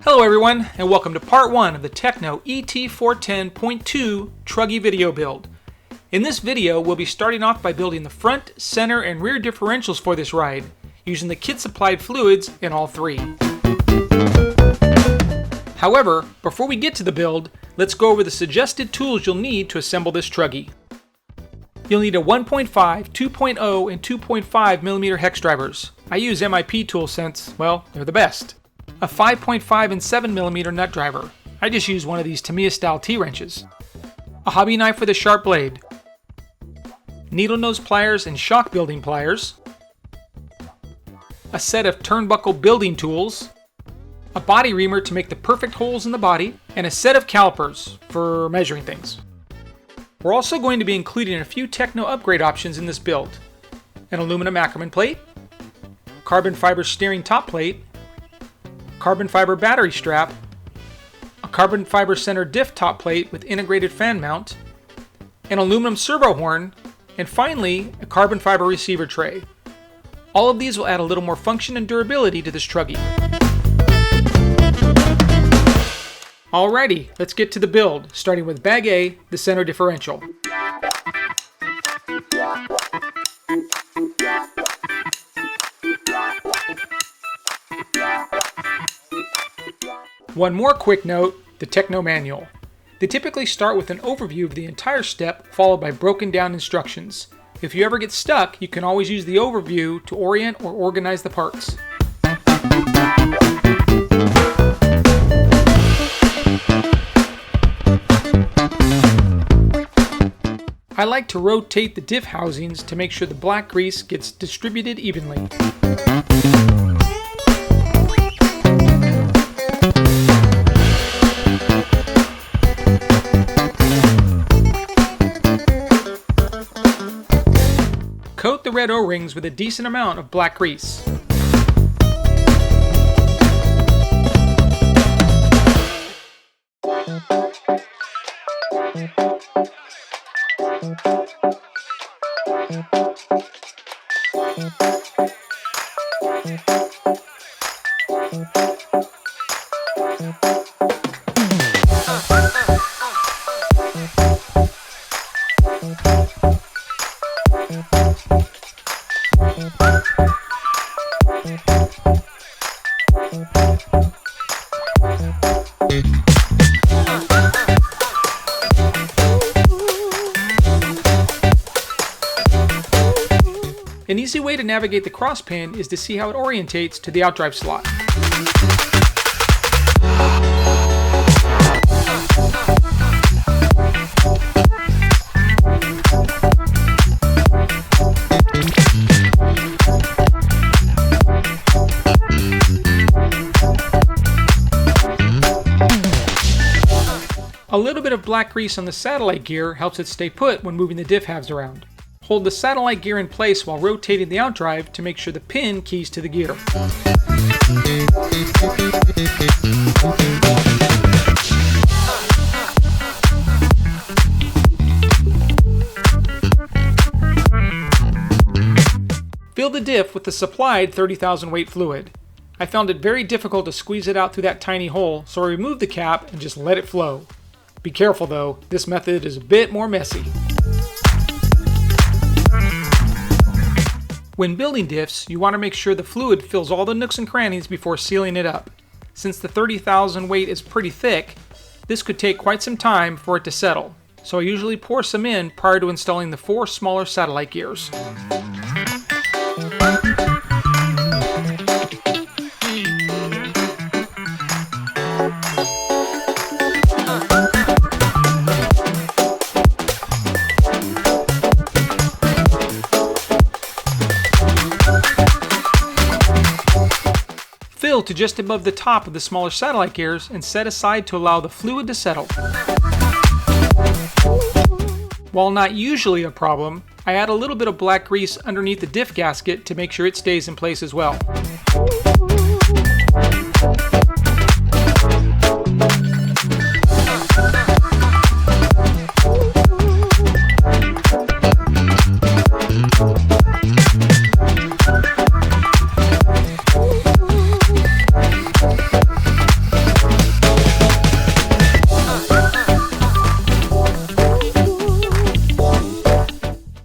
Hello everyone, and welcome to part 1 of the Tekno ET410.2 Truggy video build. In this video, we'll be starting off by building the front, center, and rear differentials for this ride, using the kit supplied fluids in all three. However, before we get to the build, let's go over the suggested tools you'll need to assemble this Truggy. You'll need a 1.5, 2.0, and 2.5mm hex drivers. I use MIP tools since, well, they're the best. A 5.5 and 7mm nut driver. I just use one of these Tamiya style T-wrenches. A hobby knife with a sharp blade. Needle nose pliers and shock building pliers. A set of turnbuckle building tools. A body reamer to make the perfect holes in the body. And a set of calipers for measuring things. We're also going to be including a few Tekno upgrade options in this build. An aluminum Ackerman plate. Carbon fiber steering top plate. Carbon fiber battery strap, a carbon fiber center diff top plate with integrated fan mount, an aluminum servo horn, and finally, a carbon fiber receiver tray. All of these will add a little more function and durability to this Truggy. Alrighty, let's get to the build, starting with bag A, the center differential. One more quick note, the Tekno manual. They typically start with an overview of the entire step followed by broken down instructions. If you ever get stuck, you can always use the overview to orient or organize the parts. I like to rotate the diff housings to make sure the black grease gets distributed evenly. Coat the red O-rings with a decent amount of black grease. An easy way to navigate the cross pin is to see how it orientates to the outdrive slot. A little bit of black grease on the satellite gear helps it stay put when moving the diff halves around. Hold the satellite gear in place while rotating the outdrive to make sure the pin keys to the gear. Fill the diff with the supplied 30,000 weight fluid. I found it very difficult to squeeze it out through that tiny hole, so I removed the cap and just let it flow. Be careful though, this method is a bit more messy. When building diffs, you want to make sure the fluid fills all the nooks and crannies before sealing it up. Since the 30,000 weight is pretty thick, this could take quite some time for it to settle, so I usually pour some in prior to installing the 4 smaller satellite gears. Fill to just above the top of the smaller satellite gears and set aside to allow the fluid to settle. While not usually a problem, I add a little bit of black grease underneath the diff gasket to make sure it stays in place as well.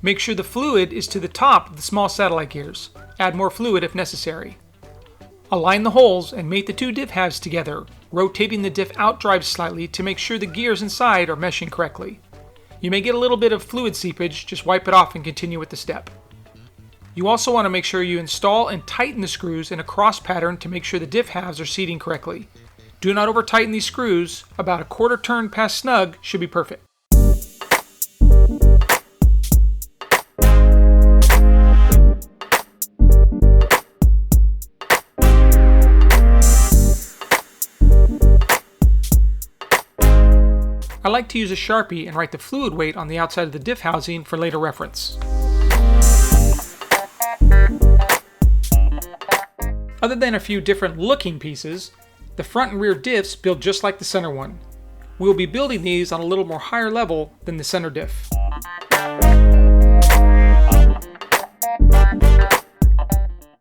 Make sure the fluid is to the top of the small satellite gears. Add more fluid if necessary. Align the holes and mate the two diff halves together, rotating the diff out drive slightly to make sure the gears inside are meshing correctly. You may get a little bit of fluid seepage, just wipe it off and continue with the step. You also want to make sure you install and tighten the screws in a cross pattern to make sure the diff halves are seating correctly. Do not over tighten these screws, about a quarter turn past snug should be perfect. I like to use a Sharpie and write the fluid weight on the outside of the diff housing for later reference. Other than a few different looking pieces, the front and rear diffs build just like the center one. We will be building these on a little more higher level than the center diff.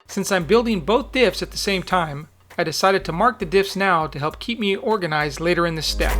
Since I'm building both diffs at the same time, I decided to mark the diffs now to help keep me organized later in this step.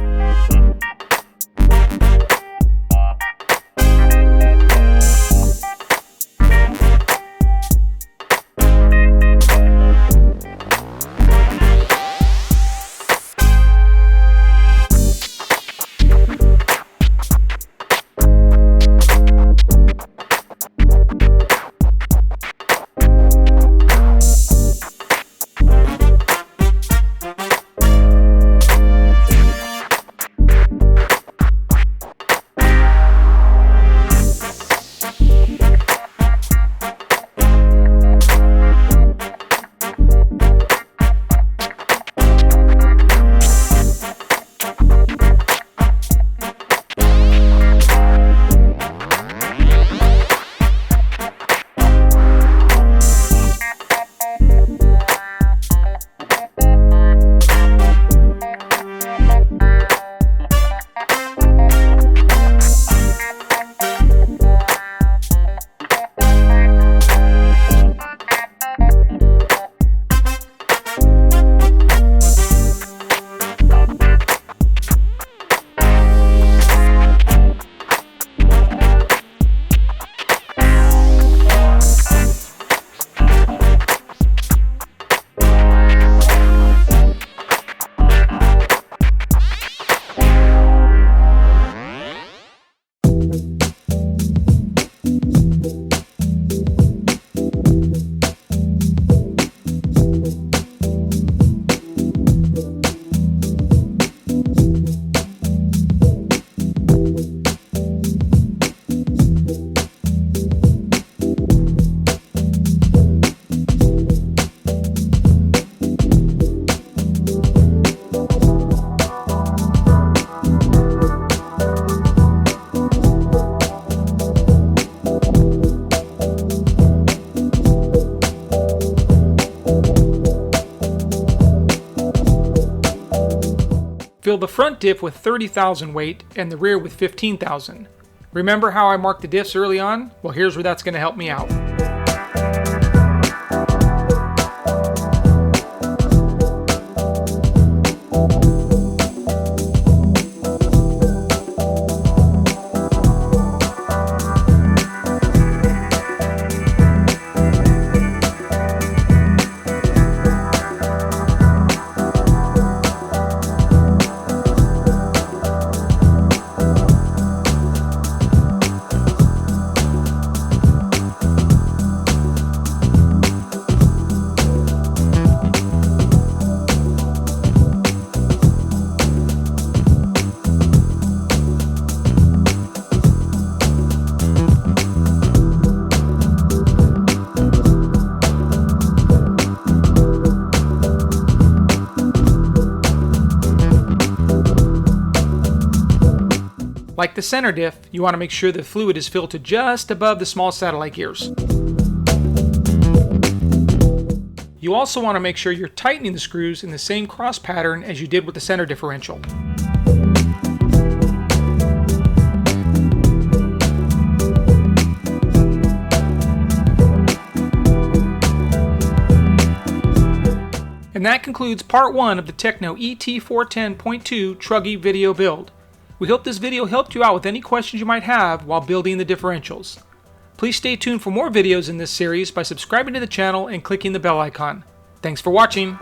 Fill the front diff with 30,000 weight and the rear with 15,000. Remember how I marked the diffs early on? Well, here's where that's going to help me out. Like the center diff, you want to make sure the fluid is filled to just above the small satellite gears. You also want to make sure you're tightening the screws in the same cross pattern as you did with the center differential. And that concludes part 1 of the Tekno ET410.2 Truggy video build. We hope this video helped you out with any questions you might have while building the differentials. Please stay tuned for more videos in this series by subscribing to the channel and clicking the bell icon. Thanks for watching!